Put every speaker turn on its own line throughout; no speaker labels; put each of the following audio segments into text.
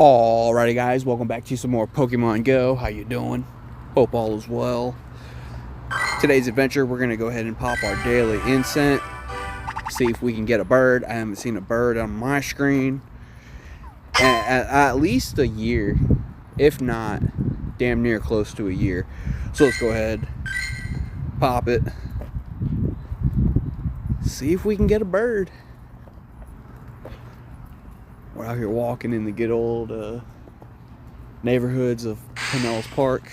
Alrighty guys, welcome back to some more Pokemon Go. How you doing? Hope all is well. Today's adventure, we're going to go ahead and pop our daily Incent. See if we can get a bird. I haven't seen a bird on my screen at least a year. If not, damn near close to a year. So let's go ahead, pop it. See if we can get a bird. We're out here walking in the good old neighborhoods of Pinellas Park,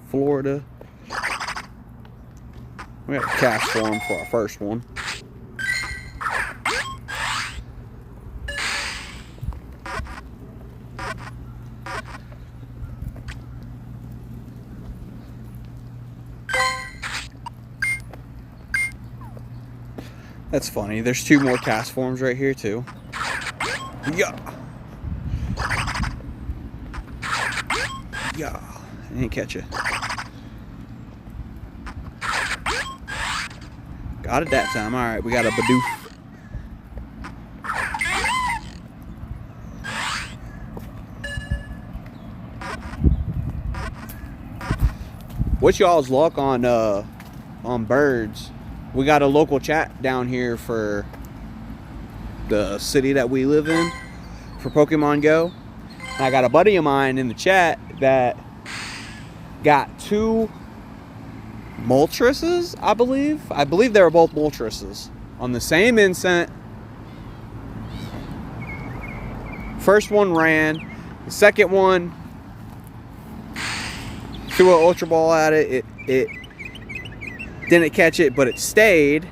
Florida. We got a cash form for our first one. That's funny. There's two more cast forms right here too. Yeah. Yeah. I didn't catch it. Got it that time. Alright, we got a Bidoof. What's y'all's luck on birds? We got a local chat down here for the city that we live in for Pokemon Go. And I got a buddy of mine in the chat that got two Moltres, I believe. I believe they were both Moltres on the same Incent. First one ran. The second one threw an Ultra Ball at it. It didn't catch it, but it stayed.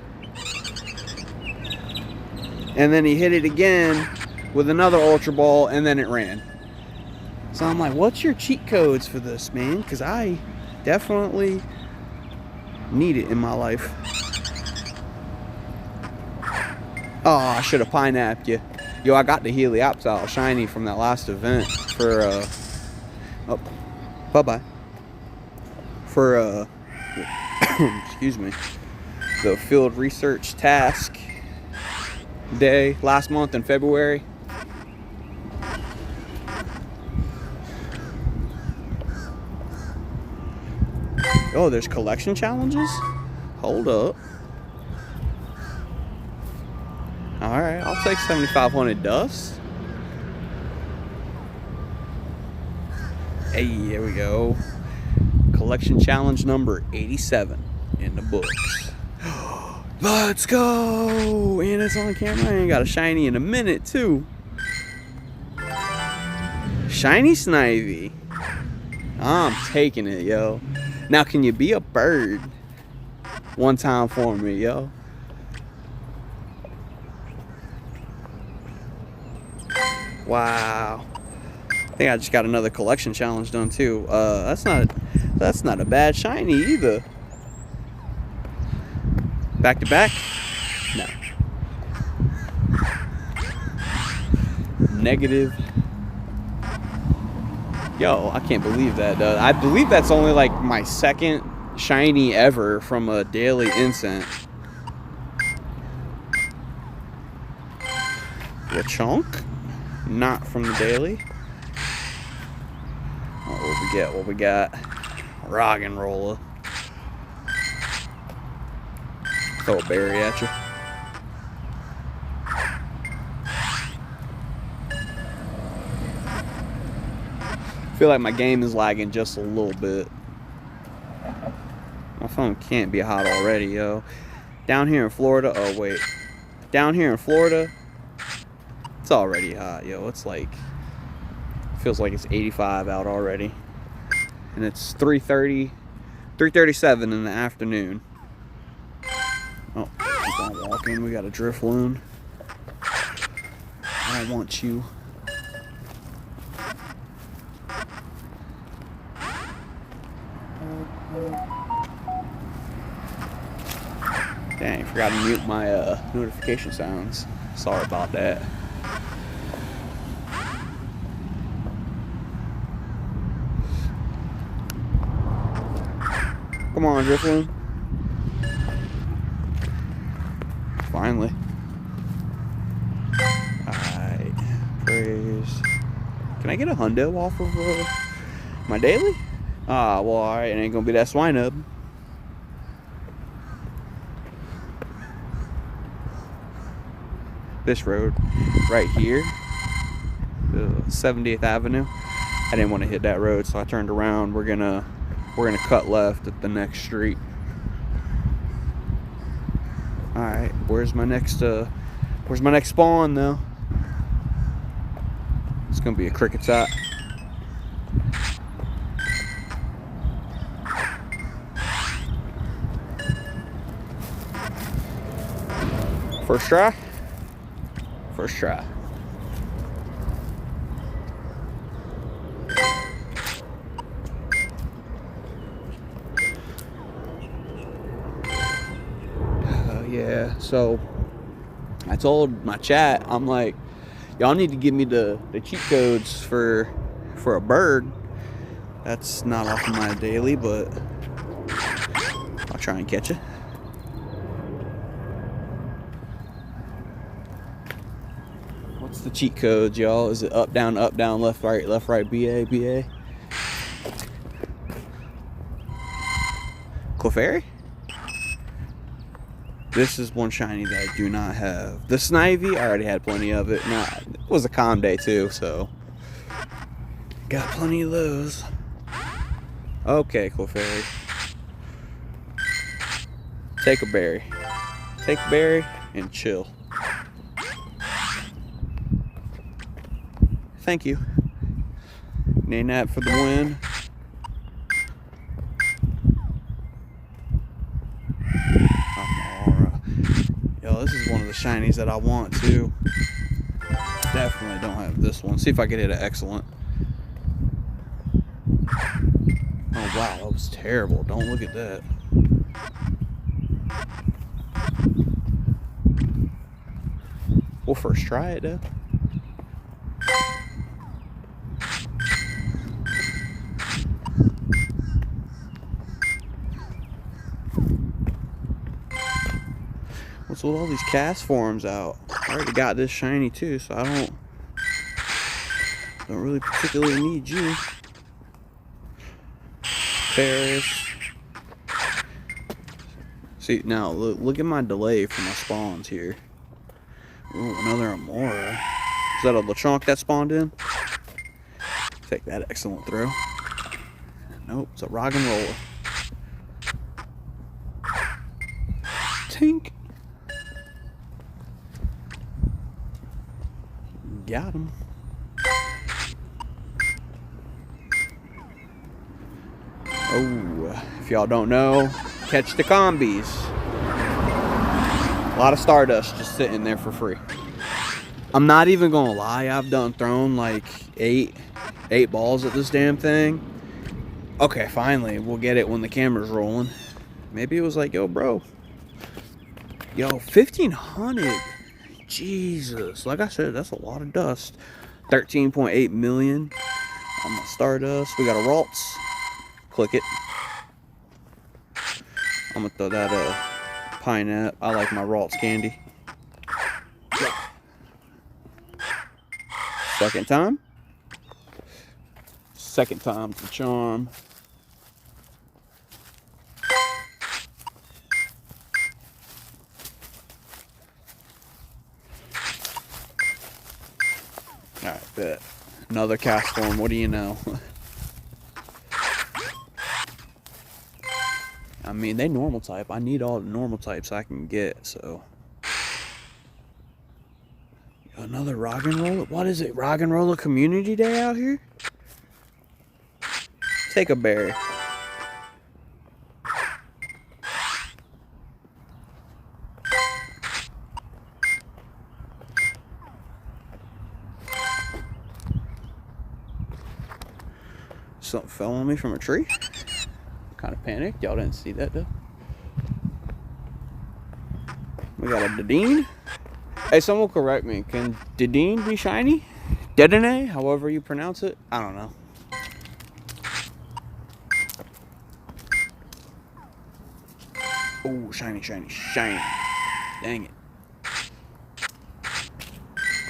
And then he hit it again with another Ultra Ball, and then it ran. So I'm like, what's your cheat codes for this, man? Because I definitely need it in my life. Oh, I should have pineapped you. Yo, I got the Helioptile shiny from that last event for, oh, bye-bye. For, excuse me, the field research task day last month in February. Oh, there's collection challenges? Hold up. Alright, I'll take 7,500 dust. Hey, here we go. Collection challenge number 87 in the books. Let's go! And it's on camera. I ain't got a shiny in a minute, too. Shiny Snivy. I'm taking it, yo. Now, can you be a bird one time for me, yo? Wow. I think I just got another collection challenge done, too. That's not a bad shiny, either. Back to back? No. Negative. Yo, I can't believe that. I believe that's only like my second shiny ever from a daily Incent. Lechonk? Not from the daily. Oh, what we got? Roggenrola. Throw a berry at you. I feel like my game is lagging just a little bit. My phone can't be hot already, yo. Down here in Florida, oh wait. Down here in Florida, it's already hot, yo. It's like, feels like it's 85 out already. And it's 3:37 in the afternoon. Oh, keep on walking. We got a Drifloon. I want you. Dang, forgot to mute my notification sounds. Sorry about that. Come on, Drifloon. Finally. Alright. Praise. Can I get a hundo off of my daily? Ah, well, alright, it ain't gonna be that swine hub. This road right here, 70th Avenue. I didn't want to hit that road, so I turned around. We're gonna cut left at the next street. All right, where's my next spawn though? It's gonna be a cricket top. First try. First try. Yeah, so I told my chat, I'm like, y'all need to give me the cheat codes for a bird. That's not off of my daily, but I'll try and catch it. What's the cheat codes, y'all? Is it up, down, left, right, BA? Clefairy? This is one shiny that I do not have. The Snivy, I already had plenty of it. Nah, it was a calm day too, so got plenty of those. Okay, Clefairy. Take a berry. Take a berry and chill. Thank you. Nanap for the win. Yo, this is one of the shinies that I want too. Definitely don't have this one. See if I can hit an excellent. Oh wow, that was terrible. Don't look at that. We'll first try it though. What's with all these cast forms out? I already got this shiny too, so I don't really particularly need you. Ferris. See, now look at my delay for my spawns here. Ooh, another Amora. Is that a Lechonk that spawned in? Take that excellent throw. Nope, it's a rock and roller. Tink. Got him. Oh, if y'all don't know, catch the combis. A lot of Stardust just sitting there for free. I'm not even gonna lie, I've done thrown like eight balls at this damn thing. Okay, finally, we'll get it when the camera's rolling. Maybe it was like, yo, bro. Yo, 1,500. Jesus. Like I said, that's a lot of dust. 13.8 million on my Stardust. We got a Ralts. Click it. I'm gonna throw that pineapple. I like my Ralts candy. Second time. Second time's the charm. Alright, bet. Another cast form, what do you know? I mean, they normal type. I need all the normal types I can get, so. Another rock and roller? What is it? Rock and roller community day out here? Take a berry. Something fell on me from a tree. Kind of panicked. Y'all didn't see that though. We got a Dedenne. Hey, someone correct me. Can Dedenne be shiny? Dedenne, however you pronounce it. I don't know. Oh, shiny, shiny, shiny. Dang it.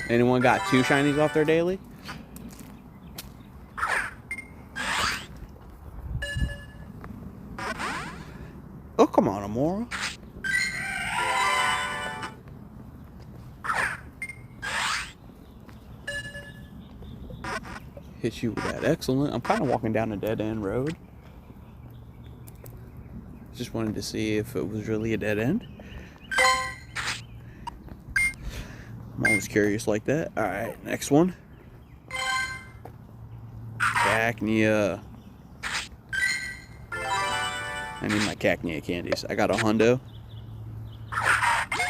Anyone got 2 shinies off their daily? more. Hit you with that. Excellent. I'm kind of walking down a dead end road. Just wanted to see if it was really a dead end. I'm always curious like that. Alright, next one. Cacnea. I need my Cacnea candies. I got a hundo.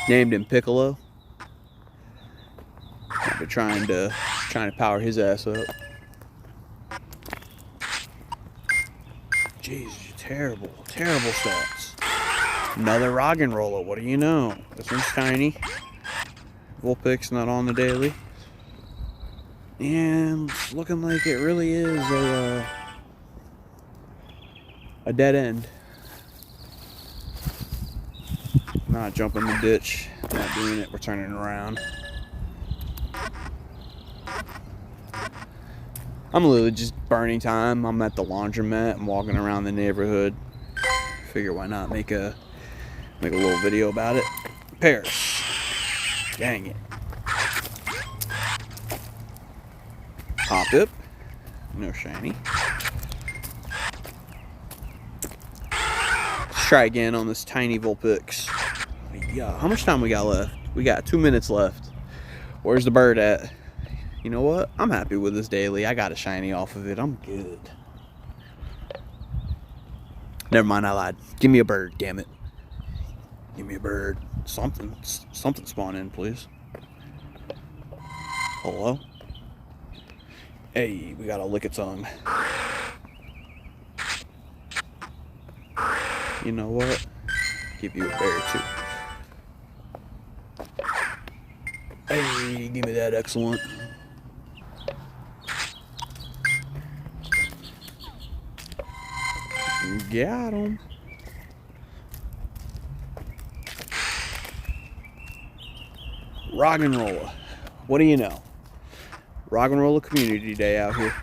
Named him Piccolo. I've been trying to power his ass up. Jeez, terrible, terrible stats. Another Roggenrola, what do you know? This one's tiny. Vulpix not on the daily. And it's looking like it really is a dead end. Not jumping the ditch, not doing it, we're turning around. I'm literally just burning time. I'm at the laundromat. I'm walking around the neighborhood. Figure why not make a little video about it. Paris. Dang it. Popped up. No shiny. Let's try again on this tiny Vulpix. Yeah, how much time we got left? We got 2 minutes left. Where's the bird at? You know what? I'm happy with this daily. I got a shiny off of it. I'm good. Never mind, I lied. Give me a bird, damn it. Give me a bird. Something spawn in, please. Hello? Hey, we got a lick-a-tongue. You know what? Give you a berry too. Hey, give me that. Excellent. Got him. Roggenrola. What do you know? Roggenrola Community Day out here.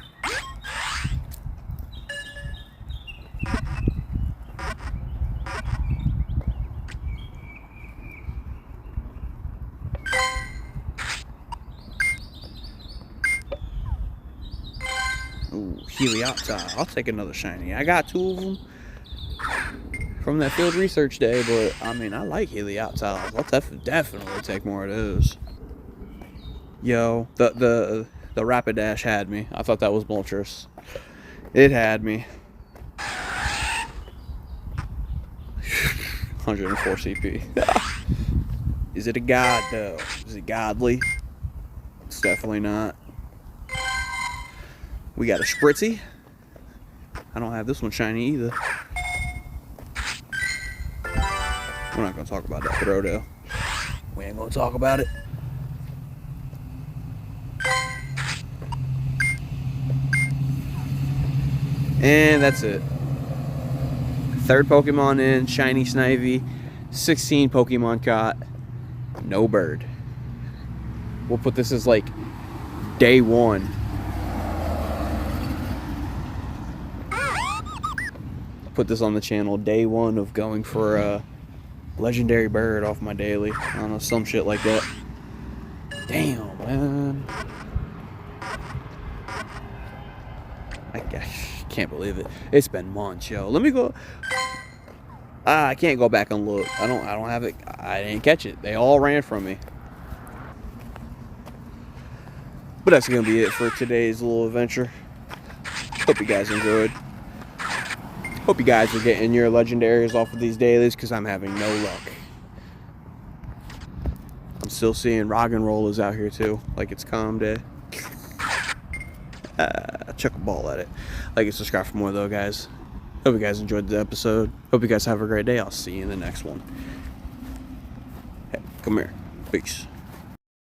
Ooh, Helioptile. I'll take another shiny. I got 2 of them from that field research day, but I mean, I like Helioptiles. I'll definitely take more of those. Yo, the Rapidash had me. I thought that was Moltres. It had me. 104 CP. Is it a god though? Is it godly? It's definitely not. We got a Spritzy. I don't have this one shiny either. We're not gonna talk about that throw though. We ain't gonna talk about it. And that's it. 3rd Pokemon in, shiny Snivy. 16 Pokemon caught. No bird. We'll put this as like day 1. Put this on the channel, day 1 of going for a legendary bird off my daily. I don't know, some shit like that. Damn, man. I can't believe it. It's been months, yo. Let me go. I can't go back and look. I don't have it. I didn't catch it. They all ran from me. But that's gonna be it for today's little adventure. Hope you guys enjoyed. Hope you guys are getting your legendaries off of these dailies, because I'm having no luck. I'm still seeing Roggenrolas out here too, like it's calm day. Chuck a ball at it. Like and subscribe for more though, guys. Hope you guys enjoyed the episode. Hope you guys have a great day. I'll see you in the next one. Hey, come here. Peace.